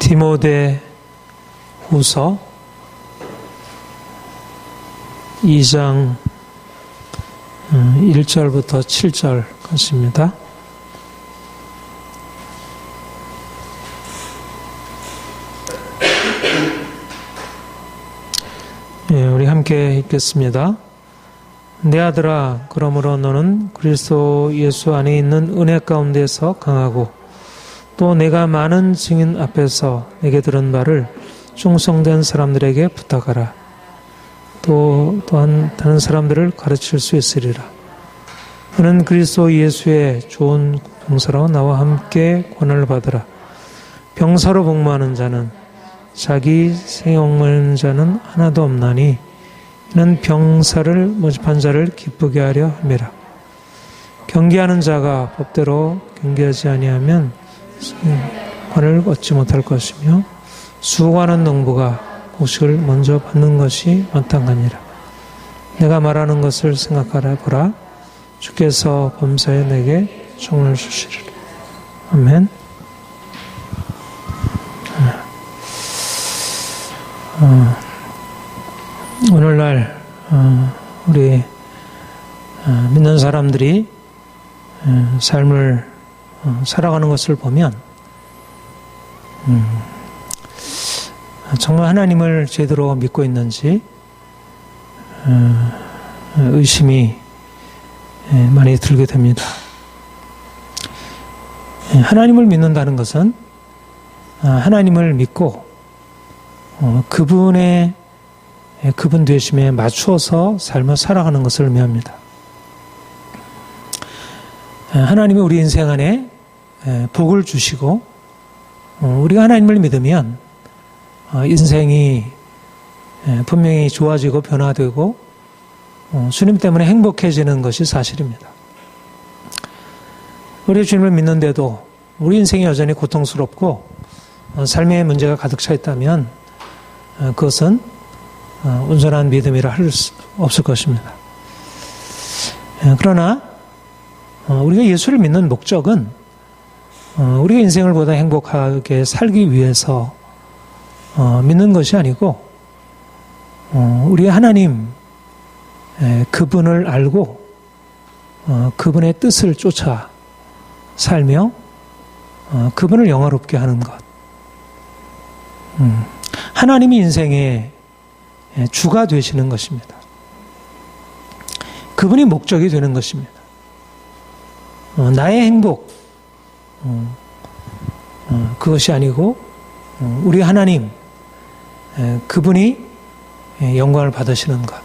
디모데 후서 2장 1절부터 7절 같습니다. 우리 함께 읽겠습니다. 내 아들아, 그러므로 너는 그리스도 예수 안에 있는 은혜 가운데서 강하고 또 내가 많은 증인 앞에서 내게 들은 바를 충성된 사람들에게 부탁하라. 또한 다른 사람들을 가르칠 수 있으리라. 너는 그리스도 예수의 좋은 병사로 나와 함께 권한을 받으라. 병사로 복무하는 자는 자기 생욕먹는 자는 하나도 없나니 이는 병사를 모집한 자를 기쁘게 하려 함이라. 경계하는 자가 법대로 경계하지 아니하면 관을 얻지 못할 것이며 수고하는 농부가 곡식을 먼저 받는 것이 마땅하니라. 내가 말하는 것을 생각하라 보라. 주께서 범사에 내게 총을 주시리라. 아멘. 오늘날 우리 믿는 사람들이 삶을 살아가는 것을 보면 정말 하나님을 제대로 믿고 있는지 의심이 많이 들게 됩니다. 하나님을 믿는다는 것은 하나님을 믿고 그분 되심에 맞추어서 삶을 살아가는 것을 의미합니다. 하나님이 우리 인생 안에 복을 주시고 우리가 하나님을 믿으면 인생이 분명히 좋아지고 변화되고 주님 때문에 행복해지는 것이 사실입니다. 우리 주님을 믿는데도 우리 인생이 여전히 고통스럽고 삶에 문제가 가득 차 있다면 그것은 온전한 믿음이라 할 수 없을 것입니다. 그러나 우리가 예수를 믿는 목적은 우리가 인생을 보다 행복하게 살기 위해서 믿는 것이 아니고 우리 하나님 그분을 알고 그분의 뜻을 쫓아 살며 그분을 영화롭게 하는 것. 하나님이 인생의 주가 되시는 것입니다. 그분이 목적이 되는 것입니다. 나의 행복 그것이 아니고 우리 하나님 그분이 영광을 받으시는 것.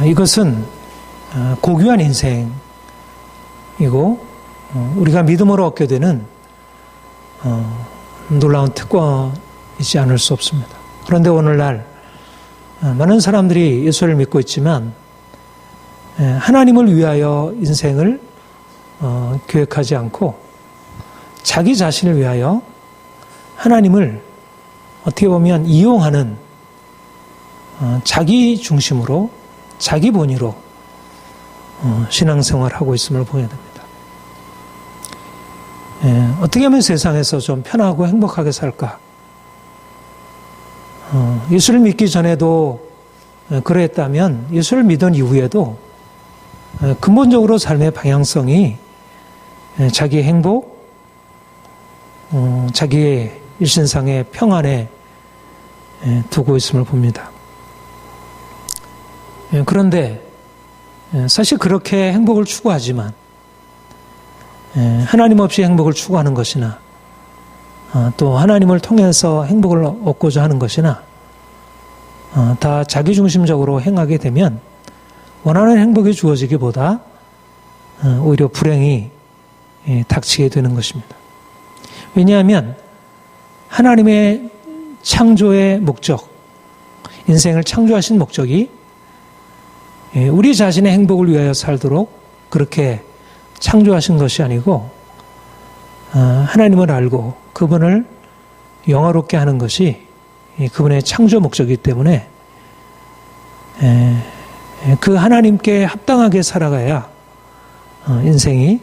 이것은 고귀한 인생이고 우리가 믿음으로 얻게 되는 놀라운 특권이지 않을 수 없습니다. 그런데 오늘날 많은 사람들이 예수를 믿고 있지만 하나님을 위하여 인생을 계획하지 않고 자기 자신을 위하여 하나님을 어떻게 보면 이용하는 자기 중심으로 자기 본의로 신앙생활을 하고 있음을 보게 됩니다. 어떻게 하면 세상에서 좀 편하고 행복하게 살까? 예수를 믿기 전에도 그랬다면 예수를 믿은 이후에도 근본적으로 삶의 방향성이 자기의 행복, 자기의 일신상의 평안에 두고 있음을 봅니다. 그런데 사실 그렇게 행복을 추구하지만 하나님 없이 행복을 추구하는 것이나 또 하나님을 통해서 행복을 얻고자 하는 것이나 다 자기중심적으로 행하게 되면 원하는 행복이 주어지기보다 오히려 불행이 닥치게 되는 것입니다. 왜냐하면 하나님의 창조의 목적, 인생을 창조하신 목적이 우리 자신의 행복을 위하여 살도록 그렇게 창조하신 것이 아니고 하나님을 알고 그분을 영화롭게 하는 것이 그분의 창조 목적이기 때문에 그 하나님께 합당하게 살아가야 인생이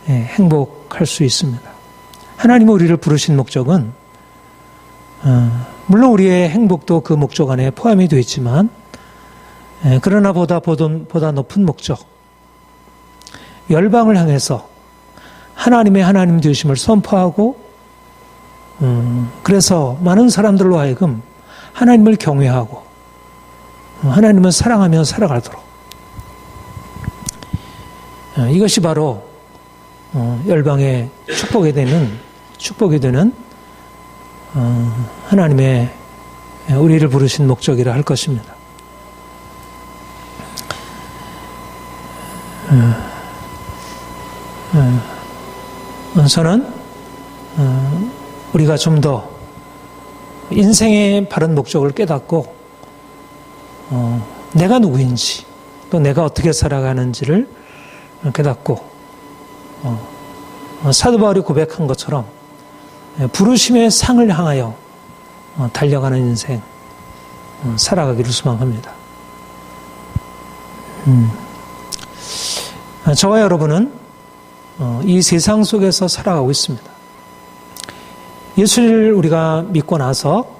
행복할 수 있습니다. 하나님이 우리를 부르신 목적은 물론 우리의 행복도 그 목적 안에 포함이 되어 있지만 그러나 보다 높은 목적, 열방을 향해서 하나님의 하나님 되심을 선포하고 그래서 많은 사람들로 하여금 하나님을 경외하고 하나님을 사랑하며 살아가도록, 이것이 바로 열방의 축복이 되는 하나님의 우리를 부르신 목적이라 할 것입니다. 저는 우리가 좀 더 인생의 바른 목적을 깨닫고 내가 누구인지 또 내가 어떻게 살아가는지를 깨닫고 사도 바울이 고백한 것처럼 부르심의 상을 향하여 달려가는 인생 살아가기를 소망합니다. 저와 여러분은 이 세상 속에서 살아가고 있습니다. 예수를 우리가 믿고 나서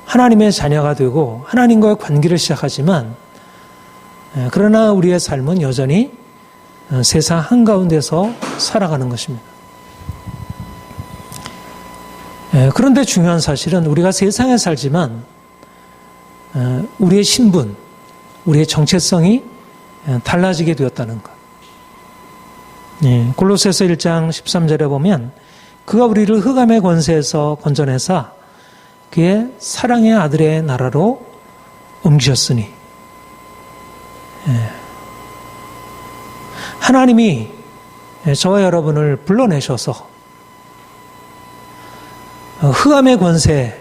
하나님의 자녀가 되고 하나님과의 관계를 시작하지만 그러나 우리의 삶은 여전히 세상 한가운데서 살아가는 것입니다. 그런데 중요한 사실은 우리가 세상에 살지만 우리의 신분, 우리의 정체성이 달라지게 되었다는 것. 골로새서 1장 13절에 보면 그가 우리를 흑암의 권세에서 건져내사 그의 사랑의 아들의 나라로 옮기셨으니, 하나님이 저와 여러분을 불러내셔서 흑암의 권세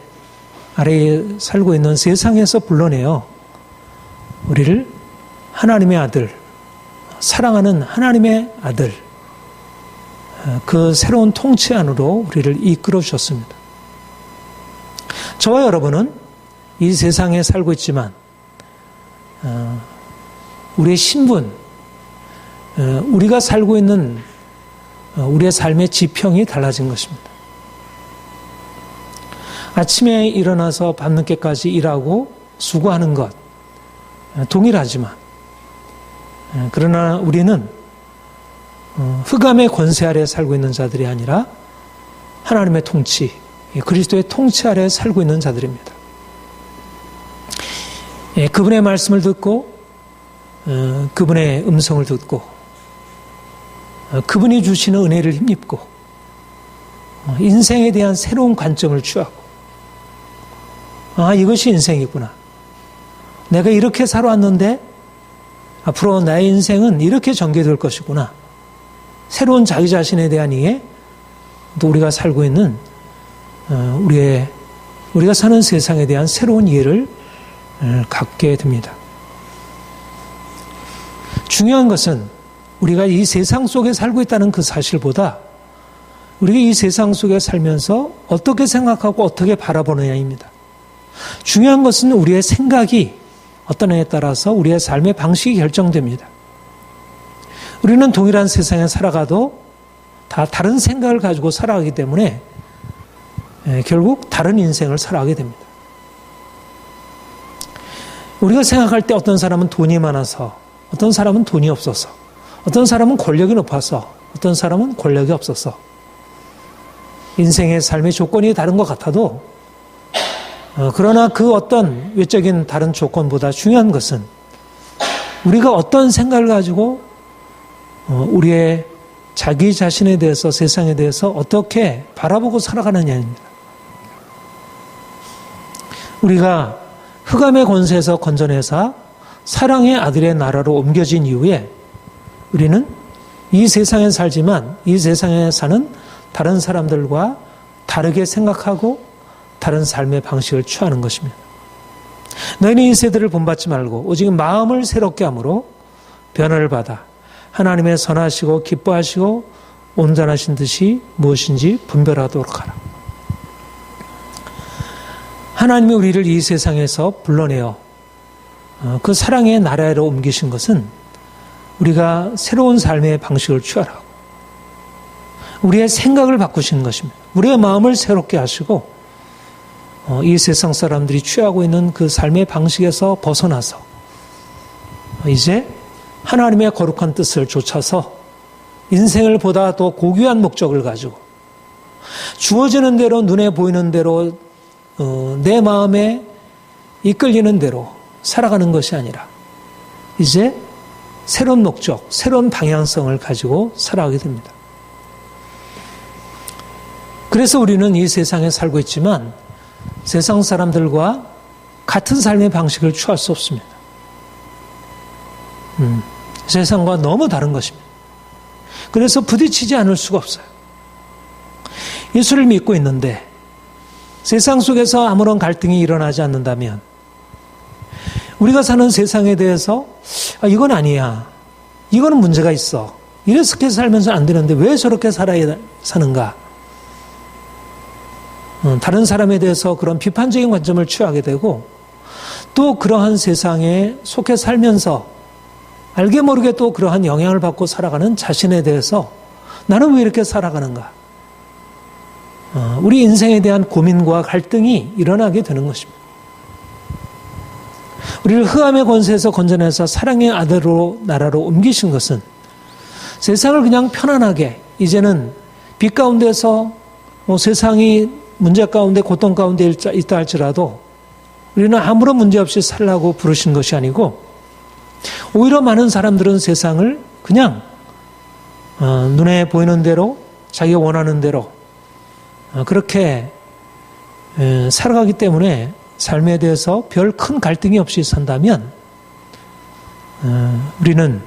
아래에 살고 있는 세상에서 불러내어 우리를 하나님의 아들, 사랑하는 하나님의 아들, 그 새로운 통치 안으로 우리를 이끌어 주셨습니다. 저와 여러분은 이 세상에 살고 있지만 우리의 신분, 우리가 살고 있는 우리의 삶의 지평이 달라진 것입니다. 아침에 일어나서 밤늦게까지 일하고 수고하는 것 동일하지만 그러나 우리는 흑암의 권세 아래 살고 있는 자들이 아니라 하나님의 통치, 그리스도의 통치 아래 살고 있는 자들입니다. 그분의 말씀을 듣고 그분의 음성을 듣고 그분이 주시는 은혜를 힘입고 인생에 대한 새로운 관점을 취하고, 이것이 인생이구나. 내가 이렇게 살아왔는데 앞으로 나의 인생은 이렇게 전개될 것이구나. 새로운 자기 자신에 대한 이해, 또 우리가 살고 있는 우리가 사는 세상에 대한 새로운 이해를 갖게 됩니다. 중요한 것은 우리가 이 세상 속에 살고 있다는 그 사실보다 우리가 이 세상 속에 살면서 어떻게 생각하고 어떻게 바라보느냐입니다. 중요한 것은 우리의 생각이 어떠냐에 따라서 우리의 삶의 방식이 결정됩니다. 우리는 동일한 세상에 살아가도 다 다른 생각을 가지고 살아가기 때문에 결국 다른 인생을 살아가게 됩니다. 우리가 생각할 때 어떤 사람은 돈이 많아서, 어떤 사람은 돈이 없어서, 어떤 사람은 권력이 높아서, 어떤 사람은 권력이 없어서 인생의 삶의 조건이 다른 것 같아도 그러나 그 어떤 외적인 다른 조건보다 중요한 것은 우리가 어떤 생각을 가지고 우리의 자기 자신에 대해서, 세상에 대해서 어떻게 바라보고 살아가느냐입니다. 우리가 흑암의 권세에서 건져내사 사랑의 아들의 나라로 옮겨진 이후에 우리는 이 세상에 살지만 이 세상에 사는 다른 사람들과 다르게 생각하고 다른 삶의 방식을 취하는 것입니다. 너희는 이 세대를 본받지 말고 오직 마음을 새롭게 함으로 변화를 받아 하나님의 선하시고 기뻐하시고 온전하신 뜻이 무엇인지 분별하도록 하라. 하나님이 우리를 이 세상에서 불러내어 그 사랑의 나라로 옮기신 것은 우리가 새로운 삶의 방식을 취하라고, 우리의 생각을 바꾸시는 것입니다. 우리의 마음을 새롭게 하시고 이 세상 사람들이 취하고 있는 그 삶의 방식에서 벗어나서 이제 하나님의 거룩한 뜻을 좇아서 인생을 보다 더 고귀한 목적을 가지고 주어지는 대로 눈에 보이는 대로 내 마음에 이끌리는 대로 살아가는 것이 아니라 이제 새로운 목적, 새로운 방향성을 가지고 살아가게 됩니다. 그래서 우리는 이 세상에 살고 있지만 세상 사람들과 같은 삶의 방식을 취할 수 없습니다. 세상과 너무 다른 것입니다. 그래서 부딪히지 않을 수가 없어요. 예수를 믿고 있는데 세상 속에서 아무런 갈등이 일어나지 않는다면 우리가 사는 세상에 대해서 이건 아니야. 이거는 문제가 있어. 이렇게 살면서 안 되는데 왜 저렇게 사는가? 다른 사람에 대해서 그런 비판적인 관점을 취하게 되고 또 그러한 세상에 속해 살면서 알게 모르게 또 그러한 영향을 받고 살아가는 자신에 대해서 나는 왜 이렇게 살아가는가? 우리 인생에 대한 고민과 갈등이 일어나게 되는 것입니다. 우리를 흑암의 권세에서 건져내서 사랑의 아들로 나라로 옮기신 것은 세상을 그냥 편안하게 이제는 빛 가운데서 세상이 문제 가운데 고통 가운데 있다 할지라도 우리는 아무런 문제 없이 살라고 부르신 것이 아니고 오히려 많은 사람들은 세상을 그냥 눈에 보이는 대로 자기가 원하는 대로 그렇게 살아가기 때문에 삶에 대해서 별 큰 갈등이 없이 산다면 우리는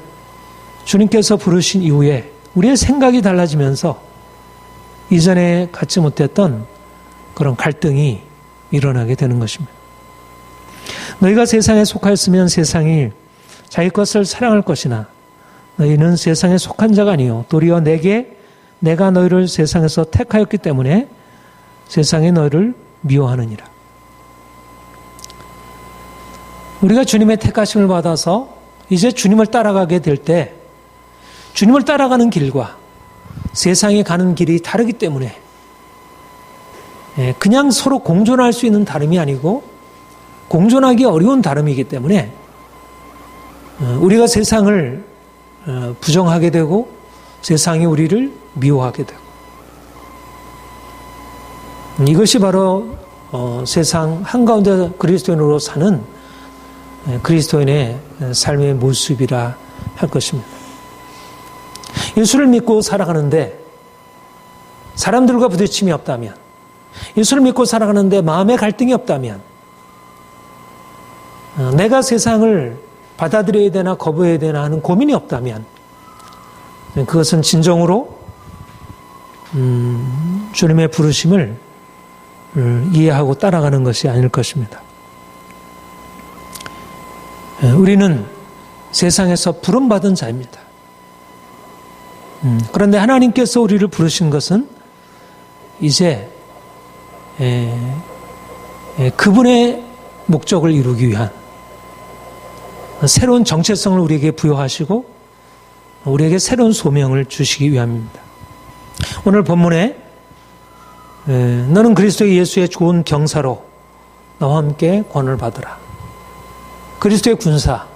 주님께서 부르신 이후에 우리의 생각이 달라지면서 이전에 갖지 못했던 그런 갈등이 일어나게 되는 것입니다. 너희가 세상에 속하였으면 세상이 자기 것을 사랑할 것이나 너희는 세상에 속한 자가 아니요 도리어 내가 너희를 세상에서 택하였기 때문에 세상이 너희를 미워하느니라. 우리가 주님의 택하심을 받아서 이제 주님을 따라가게 될 때 주님을 따라가는 길과 세상에 가는 길이 다르기 때문에 그냥 서로 공존할 수 있는 다름이 아니고 공존하기 어려운 다름이기 때문에 우리가 세상을 부정하게 되고 세상이 우리를 미워하게 되고 이것이 바로 세상 한가운데 그리스도인으로 사는 그리스도인의 삶의 모습이라 할 것입니다. 예수를 믿고 살아가는데 사람들과 부딪힘이 없다면 예수를 믿고 살아가는데 마음의 갈등이 없다면 내가 세상을 받아들여야 되나 거부해야 되나 하는 고민이 없다면 그것은 진정으로 주님의 부르심을 이해하고 따라가는 것이 아닐 것입니다. 우리는 세상에서 부름받은 자입니다. 그런데 하나님께서 우리를 부르신 것은 이제 그분의 목적을 이루기 위한 새로운 정체성을 우리에게 부여하시고 우리에게 새로운 소명을 주시기 위함입니다. 오늘 본문에 너는 그리스도 예수의 좋은 경사로 나와 함께 권을 받으라. 그리스도의 군사,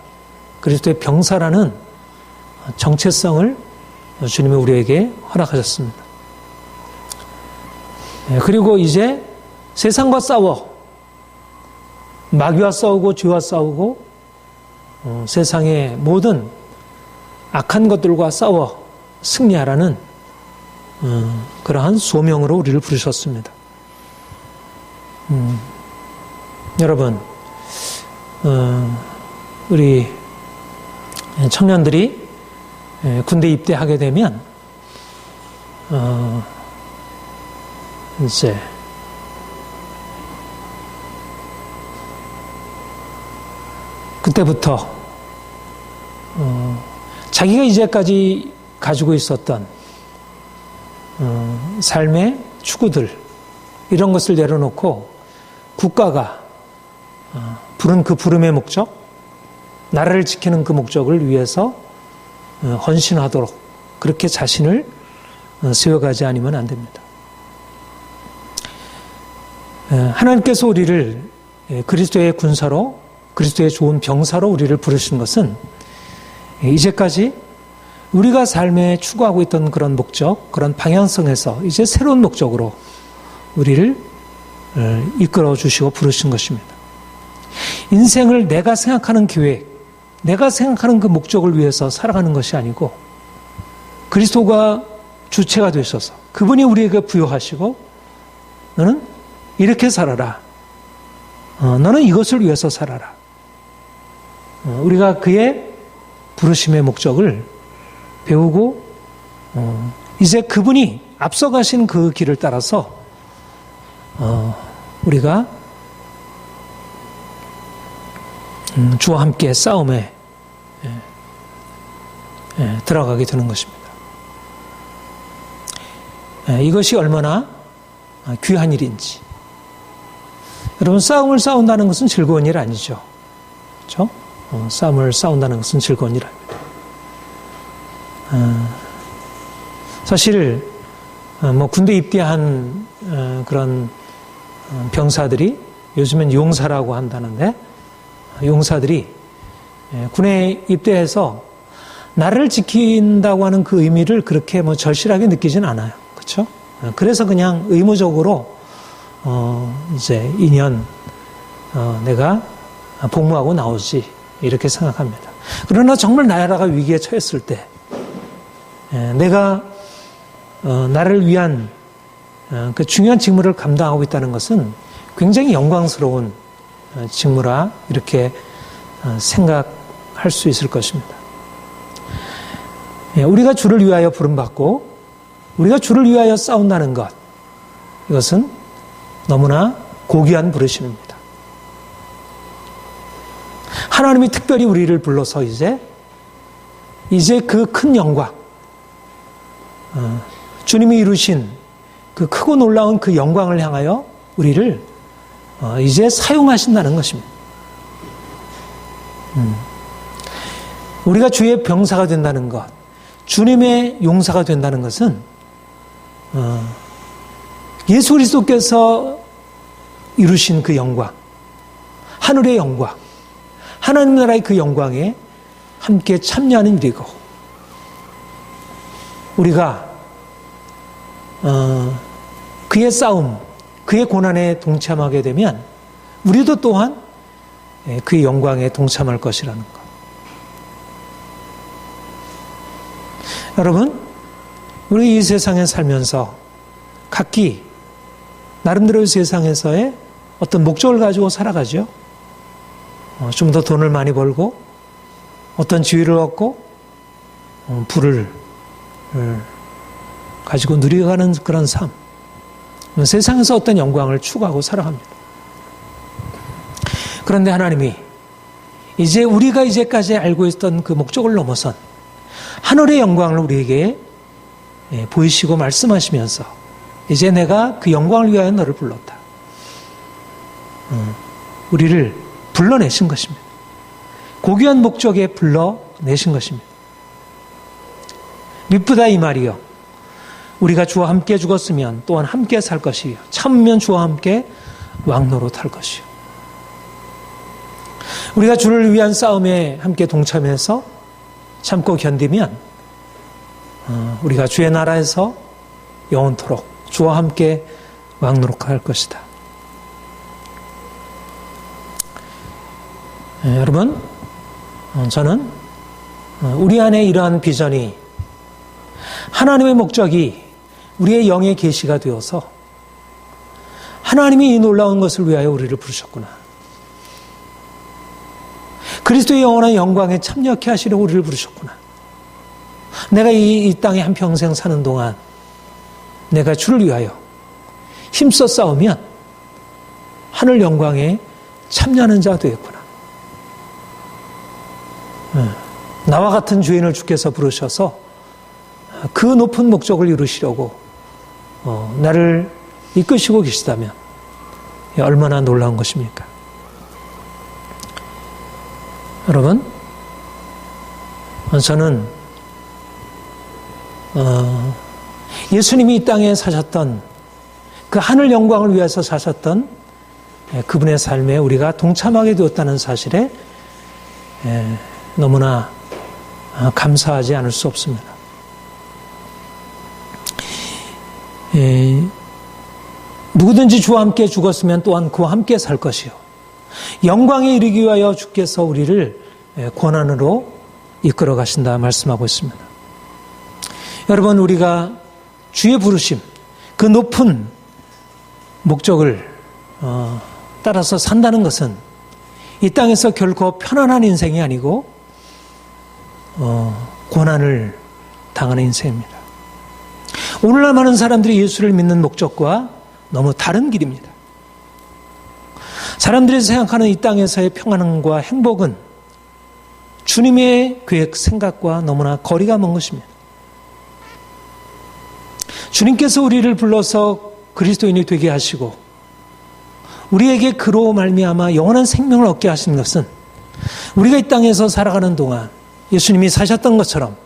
그리스도의 병사라는 정체성을 주님이 우리에게 허락하셨습니다. 그리고 이제 세상과 싸워 마귀와 싸우고 죄와 싸우고 세상의 모든 악한 것들과 싸워 승리하라는 그러한 소명으로 우리를 부르셨습니다. 여러분, 우리 청년들이 군대 입대하게 되면 이제 그때부터 자기가 이제까지 가지고 있었던 삶의 추구들 이런 것을 내려놓고 국가가 부른 그 부름의 목적, 나라를 지키는 그 목적을 위해서 헌신하도록 그렇게 자신을 세워가지 않으면 안 됩니다. 하나님께서 우리를 그리스도의 군사로, 그리스도의 좋은 병사로 우리를 부르신 것은 이제까지 우리가 삶에 추구하고 있던 그런 목적, 그런 방향성에서 이제 새로운 목적으로 우리를 이끌어 주시고 부르신 것입니다. 인생을 내가 생각하는 계획, 내가 생각하는 그 목적을 위해서 살아가는 것이 아니고 그리스도가 주체가 되셔서 그분이 우리에게 부여하시고 너는 이렇게 살아라. 너는 이것을 위해서 살아라. 우리가 그의 부르심의 목적을 배우고 이제 그분이 앞서가신 그 길을 따라서 우리가 주와 함께 싸움에 들어가게 되는 것입니다. 이것이 얼마나 귀한 일인지. 여러분, 싸움을 싸운다는 것은 즐거운 일 아니죠. 그렇죠? 싸움을 싸운다는 것은 즐거운 일 아닙니다. 사실 군대 입대한 그런 병사들이 요즘엔 용사라고 한다는데, 용사들이 군에 입대해서 나라를 지킨다고 하는 그 의미를 그렇게 절실하게 느끼진 않아요. 그렇죠? 그래서 그냥 의무적으로 이제 2년 내가 복무하고 나오지 이렇게 생각합니다. 그러나 정말 나라가 위기에 처했을 때 내가 나를 위한 그 중요한 직무를 감당하고 있다는 것은 굉장히 영광스러운 직무라 이렇게 생각할 수 있을 것입니다. 우리가 주를 위하여 부름받고 우리가 주를 위하여 싸운다는 것, 이것은 너무나 고귀한 부르심입니다. 하나님이 특별히 우리를 불러서 이제 그 큰 영광, 주님이 이루신 그 크고 놀라운 그 영광을 향하여 우리를 이제 사용하신다는 것입니다. 우리가 주의 병사가 된다는 것, 주님의 용사가 된다는 것은 예수 그리스도께서 이루신 그 영광, 하늘의 영광, 하나님 나라의 그 영광에 함께 참여하는 일이고, 우리가 그의 싸움, 그의 고난에 동참하게 되면 우리도 또한 그의 영광에 동참할 것이라는 것. 여러분, 우리 이 세상에 살면서 각기 나름대로의 세상에서의 어떤 목적을 가지고 살아가죠. 좀 더 돈을 많이 벌고 어떤 지위를 얻고 부를 가지고 누려가는 그런 삶. 세상에서 어떤 영광을 추구하고 살아갑니다. 그런데 하나님이 이제 우리가 이제까지 알고 있던 그 목적을 넘어선 하늘의 영광을 우리에게 보이시고 말씀하시면서 이제 내가 그 영광을 위하여 너를 불렀다. 우리를 불러내신 것입니다. 고귀한 목적에 불러내신 것입니다. 미쁘다 이 말이요. 우리가 주와 함께 죽었으면 또한 함께 살 것이요. 참으면 주와 함께 왕노릇할 것이요. 우리가 주를 위한 싸움에 함께 동참해서 참고 견디면 우리가 주의 나라에서 영원토록 주와 함께 왕노릇할 것이다. 여러분, 저는 우리 안에 이러한 비전이 하나님의 목적이 우리의 영의 계시가 되어서 하나님이 이 놀라운 것을 위하여 우리를 부르셨구나. 그리스도의 영원한 영광에 참여케 하시려고 우리를 부르셨구나. 내가 이 땅에 한평생 사는 동안 내가 주를 위하여 힘써 싸우면 하늘 영광에 참여하는 자 되겠구나. 나와 같은 죄인을 주께서 부르셔서 그 높은 목적을 이루시려고 나를 이끄시고 계시다면 얼마나 놀라운 것입니까? 여러분, 저는 예수님이 이 땅에 사셨던 그 하늘 영광을 위해서 사셨던 그분의 삶에 우리가 동참하게 되었다는 사실에 너무나 감사하지 않을 수 없습니다. 누구든지 주와 함께 죽었으면 또한 그와 함께 살 것이요 영광에 이르기 위하여 주께서 우리를 고난으로 이끌어 가신다 말씀하고 있습니다. 여러분, 우리가 주의 부르심, 그 높은 목적을 따라서 산다는 것은 이 땅에서 결코 편안한 인생이 아니고 고난을 당하는 인생입니다. 오늘날 많은 사람들이 예수를 믿는 목적과 너무 다른 길입니다. 사람들이 생각하는 이 땅에서의 평안과 행복은 주님의 계획, 생각과 너무나 거리가 먼 것입니다. 주님께서 우리를 불러서 그리스도인이 되게 하시고 우리에게 그로 말미암아 영원한 생명을 얻게 하신 것은 우리가 이 땅에서 살아가는 동안 예수님이 사셨던 것처럼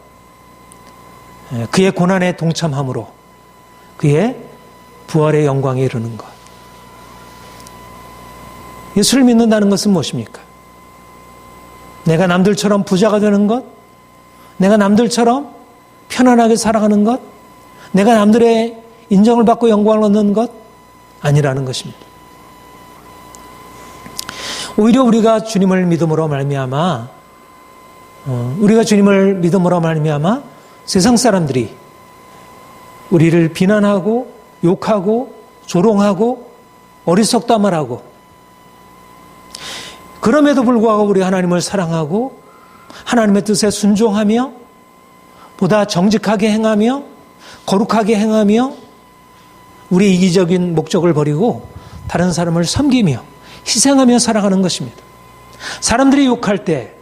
그의 고난에 동참함으로 그의 부활의 영광에 이르는 것. 예수를 믿는다는 것은 무엇입니까? 내가 남들처럼 부자가 되는 것, 내가 남들처럼 편안하게 살아가는 것, 내가 남들의 인정을 받고 영광을 얻는 것 아니라는 것입니다. 오히려 우리가 주님을 믿음으로 말미암아 세상 사람들이 우리를 비난하고 욕하고 조롱하고 어리석다 말하고 그럼에도 불구하고 우리 하나님을 사랑하고 하나님의 뜻에 순종하며 보다 정직하게 행하며 거룩하게 행하며 우리의 이기적인 목적을 버리고 다른 사람을 섬기며 희생하며 살아가는 것입니다. 사람들이 욕할 때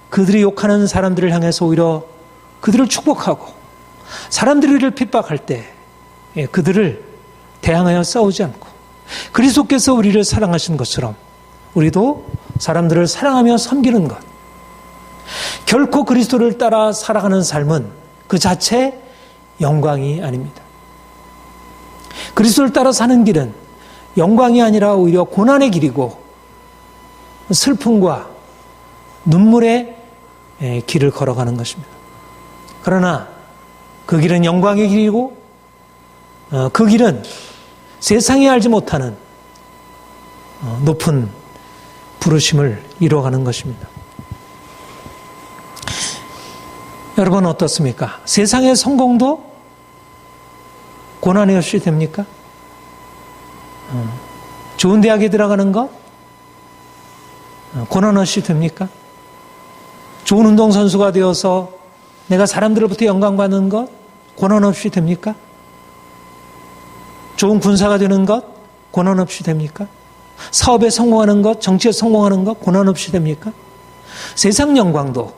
그들이 욕하는 사람들을 향해서 오히려 그들을 축복하고 사람들이 우리를 핍박할 때 그들을 대항하여 싸우지 않고 그리스도께서 우리를 사랑하신 것처럼 우리도 사람들을 사랑하며 섬기는 것. 결코 그리스도를 따라 살아가는 삶은 그 자체 영광이 아닙니다. 그리스도를 따라 사는 길은 영광이 아니라 오히려 고난의 길이고 슬픔과 눈물의 길을 걸어가는 것입니다. 그러나 그 길은 영광의 길이고 그 길은 세상이 알지 못하는 높은 부르심을 이루어가는 것입니다. 여러분 어떻습니까? 세상의 성공도 고난의 없이 됩니까? 좋은 대학에 들어가는 것 고난 없이 됩니까? 좋은 운동선수가 되어서 내가 사람들로부터 영광받는 것 고난 없이 됩니까? 좋은 군사가 되는 것 고난 없이 됩니까? 사업에 성공하는 것, 정치에 성공하는 것 고난 없이 됩니까? 세상 영광도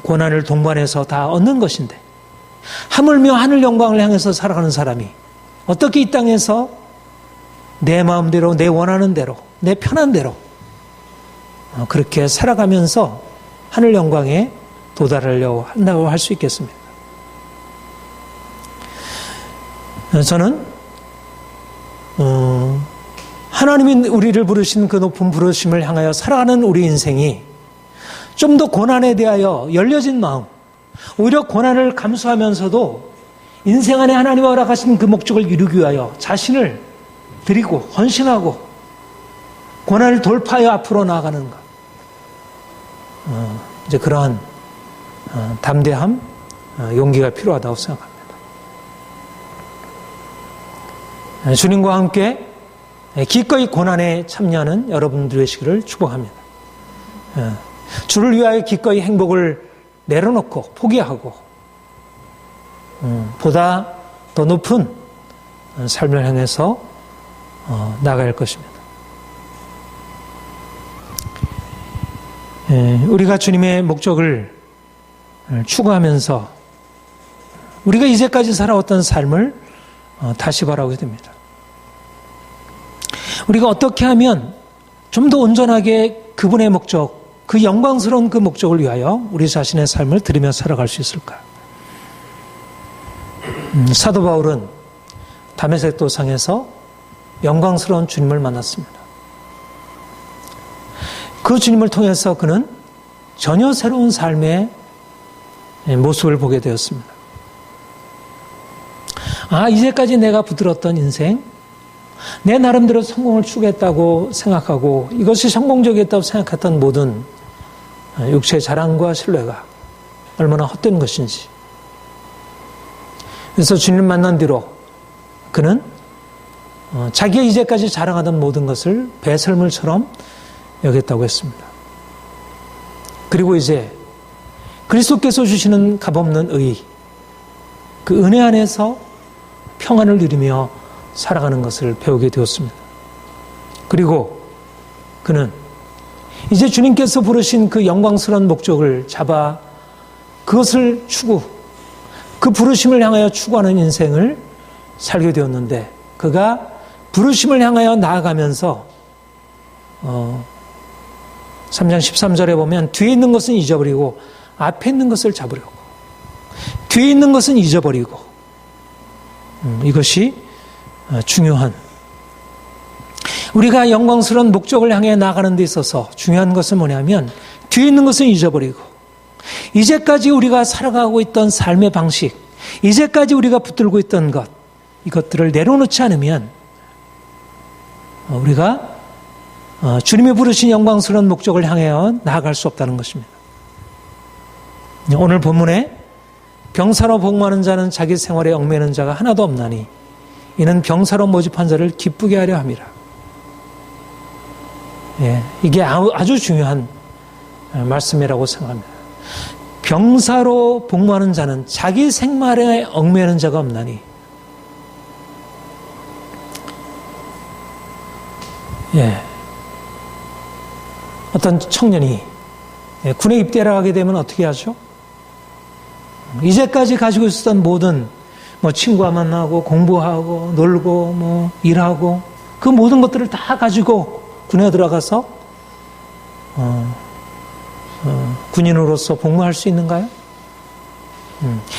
고난을 동반해서 다 얻는 것인데 하물며 하늘 영광을 향해서 살아가는 사람이 어떻게 이 땅에서 내 마음대로, 내 원하는 대로, 내 편한 대로 그렇게 살아가면서 하늘 영광에 도달하려고 한다고 할 수 있겠습니까? 저는 하나님이 우리를 부르신 그 높은 부르심을 향하여 살아가는 우리 인생이 좀 더 고난에 대하여 열려진 마음, 오히려 고난을 감수하면서도 인생 안에 하나님이 허락하신 그 목적을 이루기 위하여 자신을 드리고 헌신하고 고난을 돌파하여 앞으로 나아가는 것. 이제 그러한 담대함, 용기가 필요하다고 생각합니다. 주님과 함께 기꺼이 고난에 참여하는 여러분들 되시기를 축복합니다. 주를 위하여 기꺼이 행복을 내려놓고 포기하고 보다 더 높은 삶을 향해서 나아갈 것입니다. 우리가 주님의 목적을 추구하면서 우리가 이제까지 살아왔던 삶을 다시 바라보게 됩니다. 우리가 어떻게 하면 좀 더 온전하게 그분의 목적, 그 영광스러운 그 목적을 위하여 우리 자신의 삶을 들이며 살아갈 수 있을까? 사도 바울은 다메섹 도상에서 영광스러운 주님을 만났습니다. 그 주님을 통해서 그는 전혀 새로운 삶의 모습을 보게 되었습니다. 이제까지 내가 붙들었던 인생, 내 나름대로 성공을 추구했다고 생각하고 이것이 성공적이었다고 생각했던 모든 육체의 자랑과 신뢰가 얼마나 헛된 것인지. 그래서 주님을 만난 뒤로 그는 자기가 이제까지 자랑하던 모든 것을 배설물처럼 여겼다고 했습니다. 그리고 이제 그리스도께서 주시는 값없는 의, 그 은혜 안에서 평안을 누리며 살아가는 것을 배우게 되었습니다. 그리고 그는 이제 주님께서 부르신 그 영광스러운 목적을 잡아 그것을 그 부르심을 향하여 추구하는 인생을 살게 되었는데, 그가 부르심을 향하여 나아가면서 3장 13절에 보면 뒤에 있는 것은 잊어버리고 앞에 있는 것을 잡으려고, 뒤에 있는 것은 잊어버리고, 이것이 중요한, 우리가 영광스러운 목적을 향해 나아가는 데 있어서 중요한 것은 뭐냐면 뒤에 있는 것은 잊어버리고 이제까지 우리가 살아가고 있던 삶의 방식, 이제까지 우리가 붙들고 있던 것, 이것들을 내려놓지 않으면 우리가 주님이 부르신 영광스러운 목적을 향해 나아갈 수 없다는 것입니다. 오늘 본문에 병사로 복무하는 자는 자기 생활에 얽매이는 자가 하나도 없나니 이는 병사로 모집한 자를 기쁘게 하려 함이라. 이게 아주 중요한 말씀이라고 생각합니다. 병사로 복무하는 자는 자기 생활에 얽매이는 자가 없나니. 어떤 청년이 군에 입대를 하게 되면 어떻게 하죠? 이제까지 가지고 있었던 모든 친구와 만나고 공부하고 놀고 일하고 그 모든 것들을 다 가지고 군에 들어가서 군인으로서 복무할 수 있는가요?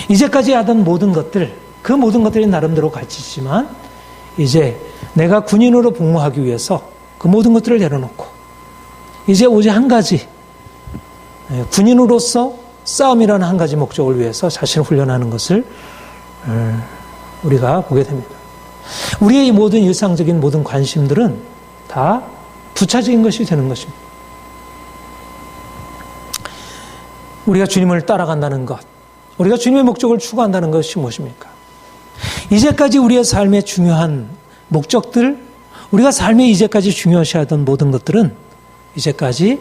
이제까지 하던 모든 것들, 그 모든 것들이 나름대로 가치지만 이제 내가 군인으로 복무하기 위해서 그 모든 것들을 내려놓고 이제 오직 한 가지, 군인으로서 싸움이라는 한 가지 목적을 위해서 자신을 훈련하는 것을 우리가 보게 됩니다. 우리의 이 모든 일상적인 모든 관심들은 다 부차적인 것이 되는 것입니다. 우리가 주님을 따라간다는 것, 우리가 주님의 목적을 추구한다는 것이 무엇입니까? 이제까지 우리의 삶의 중요한 목적들, 우리가 삶에 이제까지 중요시하던 모든 것들은 이제까지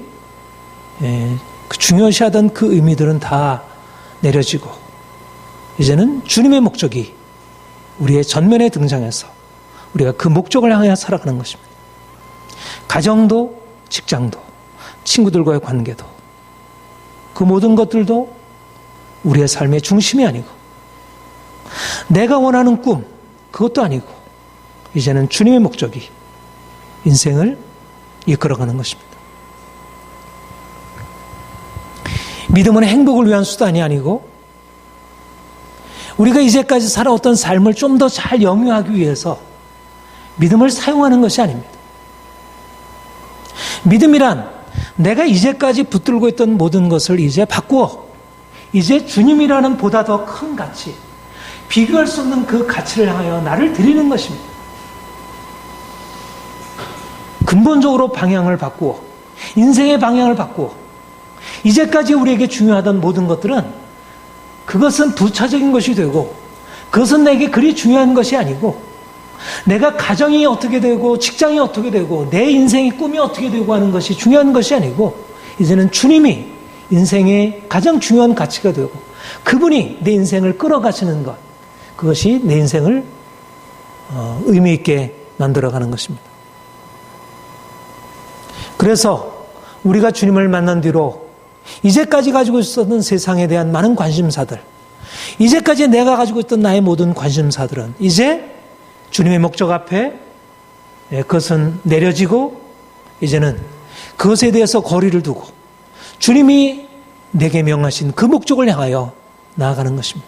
중요시하던 그 의미들은 다 내려지고 이제는 주님의 목적이 우리의 전면에 등장해서 우리가 그 목적을 향해 살아가는 것입니다. 가정도, 직장도, 친구들과의 관계도, 그 모든 것들도 우리의 삶의 중심이 아니고 내가 원하는 꿈, 그것도 아니고 이제는 주님의 목적이 인생을 이끌어가는 것입니다. 믿음은 행복을 위한 수단이 아니고 우리가 이제까지 살아왔던 삶을 좀 더 잘 영위하기 위해서 믿음을 사용하는 것이 아닙니다. 믿음이란 내가 이제까지 붙들고 있던 모든 것을 이제 바꾸어 이제 주님이라는 보다 더 큰 가치, 비교할 수 없는 그 가치를 향하여 나를 드리는 것입니다. 근본적으로 방향을 바꾸어, 인생의 방향을 바꾸어 이제까지 우리에게 중요하던 모든 것들은 그것은 부차적인 것이 되고 그것은 내게 그리 중요한 것이 아니고 내가 가정이 어떻게 되고 직장이 어떻게 되고 내 인생의 꿈이 어떻게 되고 하는 것이 중요한 것이 아니고 이제는 주님이 인생의 가장 중요한 가치가 되고 그분이 내 인생을 끌어가시는 것, 그것이 내 인생을 의미 있게 만들어가는 것입니다. 그래서 우리가 주님을 만난 뒤로 이제까지 가지고 있었던 세상에 대한 많은 관심사들, 이제까지 내가 가지고 있던 나의 모든 관심사들은 이제 주님의 목적 앞에 그것은 내려지고 이제는 그것에 대해서 거리를 두고 주님이 내게 명하신 그 목적을 향하여 나아가는 것입니다.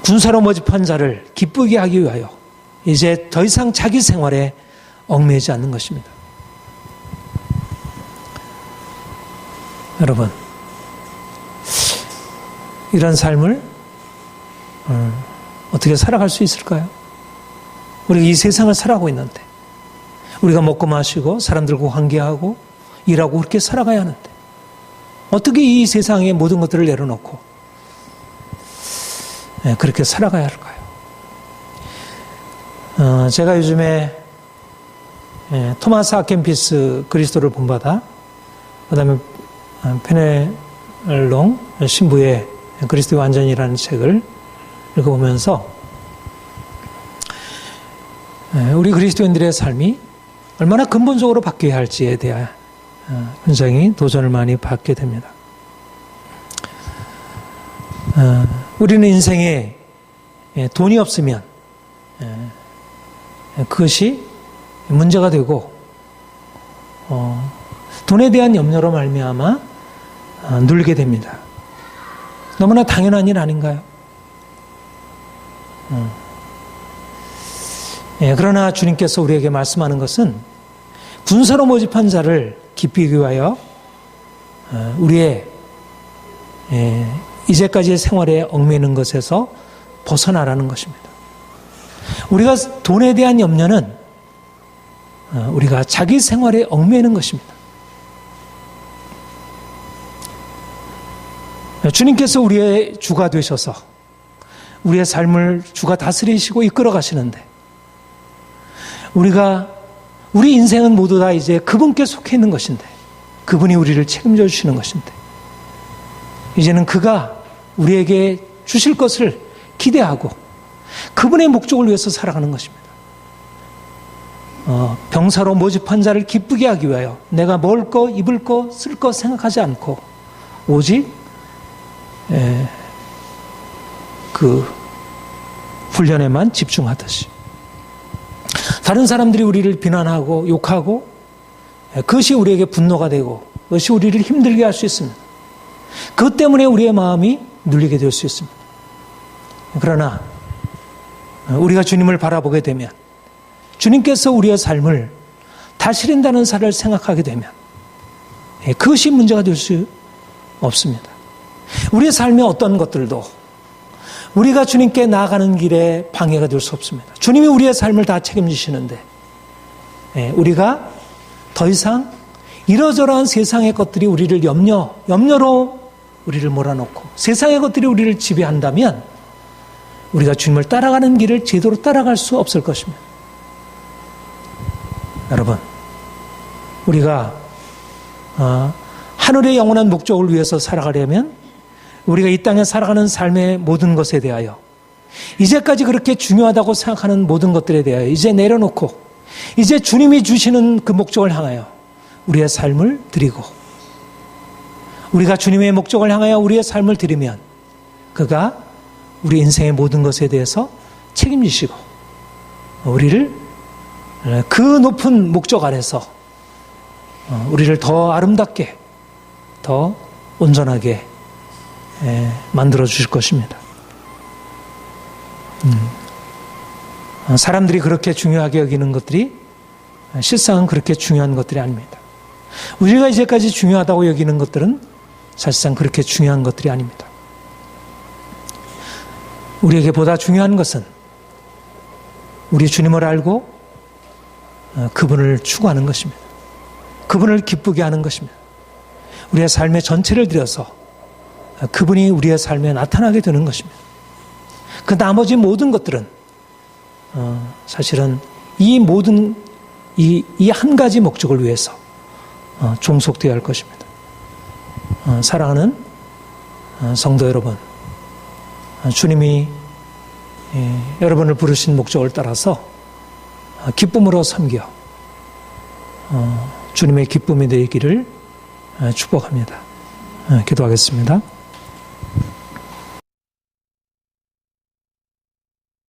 군사로 모집한 자를 기쁘게 하기 위하여 이제 더 이상 자기 생활에 얽매이지 않는 것입니다. 여러분, 이런 삶을 어떻게 살아갈 수 있을까요? 우리가 이 세상을 살아가고 있는데, 우리가 먹고 마시고 사람들과 관계하고 일하고 그렇게 살아가야 하는데, 어떻게 이 세상의 모든 것들을 내려놓고 그렇게 살아가야 할까요? 제가 요즘에 토마스 아켄피스 그리스도를 본받아, 그 다음에 페넬롱 신부의 그리스도의 완전이라는 책을 읽어보면서 우리 그리스도인들의 삶이 얼마나 근본적으로 바뀌어야 할지에 대해 굉장히 도전을 많이 받게 됩니다. 우리는 인생에 돈이 없으면 그것이 문제가 되고, 돈에 대한 염려로 말미암아 눌게 됩니다. 너무나 당연한 일 아닌가요? 그러나 주님께서 우리에게 말씀하는 것은 군사로 모집한 자를 기쁘게 위하여 우리의 이제까지의 생활에 얽매이는 것에서 벗어나라는 것입니다. 우리가 돈에 대한 염려는 우리가 자기 생활에 얽매이는 것입니다. 주님께서 우리의 주가 되셔서 우리의 삶을 주가 다스리시고 이끌어 가시는데, 우리 인생은 모두 다 이제 그분께 속해 있는 것인데, 그분이 우리를 책임져 주시는 것인데, 이제는 그가 우리에게 주실 것을 기대하고 그분의 목적을 위해서 살아가는 것입니다. 병사로 모집한 자를 기쁘게 하기 위하여 내가 먹을 거, 입을 거, 쓸 거 생각하지 않고 오직 그 훈련에만 집중하듯이, 다른 사람들이 우리를 비난하고 욕하고 그것이 우리에게 분노가 되고 그것이 우리를 힘들게 할 수 있습니다. 그것 때문에 우리의 마음이 눌리게 될 수 있습니다. 그러나 우리가 주님을 바라보게 되면, 주님께서 우리의 삶을 다스린다는 사를 생각하게 되면 그것이 문제가 될 수 없습니다. 우리의 삶의 어떤 것들도 우리가 주님께 나아가는 길에 방해가 될 수 없습니다. 주님이 우리의 삶을 다 책임지시는데, 우리가 더 이상 이러저러한 세상의 것들이 우리를 염려로 우리를 몰아넣고 세상의 것들이 우리를 지배한다면 우리가 주님을 따라가는 길을 제대로 따라갈 수 없을 것입니다. 여러분, 우리가 하늘의 영원한 목적을 위해서 살아가려면 우리가 이 땅에 살아가는 삶의 모든 것에 대하여, 이제까지 그렇게 중요하다고 생각하는 모든 것들에 대하여 이제 내려놓고 이제 주님이 주시는 그 목적을 향하여 우리의 삶을 드리고, 우리가 주님의 목적을 향하여 우리의 삶을 드리면 그가 우리 인생의 모든 것에 대해서 책임지시고 우리를 그 높은 목적 아래서 우리를 더 아름답게, 더 온전하게 만들어 주실 것입니다. 사람들이 그렇게 중요하게 여기는 것들이 실상은 그렇게 중요한 것들이 아닙니다. 우리가 이제까지 중요하다고 여기는 것들은 사실상 그렇게 중요한 것들이 아닙니다. 우리에게 보다 중요한 것은 우리 주님을 알고 그분을 추구하는 것입니다. 그분을 기쁘게 하는 것입니다. 우리의 삶의 전체를 들여서 그분이 우리의 삶에 나타나게 되는 것입니다. 그 나머지 모든 것들은 사실은 이 모든 이 한 가지 목적을 위해서 종속되어야 할 것입니다. 사랑하는 성도 여러분, 주님이 여러분을 부르신 목적을 따라서 기쁨으로 섬겨 주님의 기쁨이 되기를 축복합니다. 기도하겠습니다.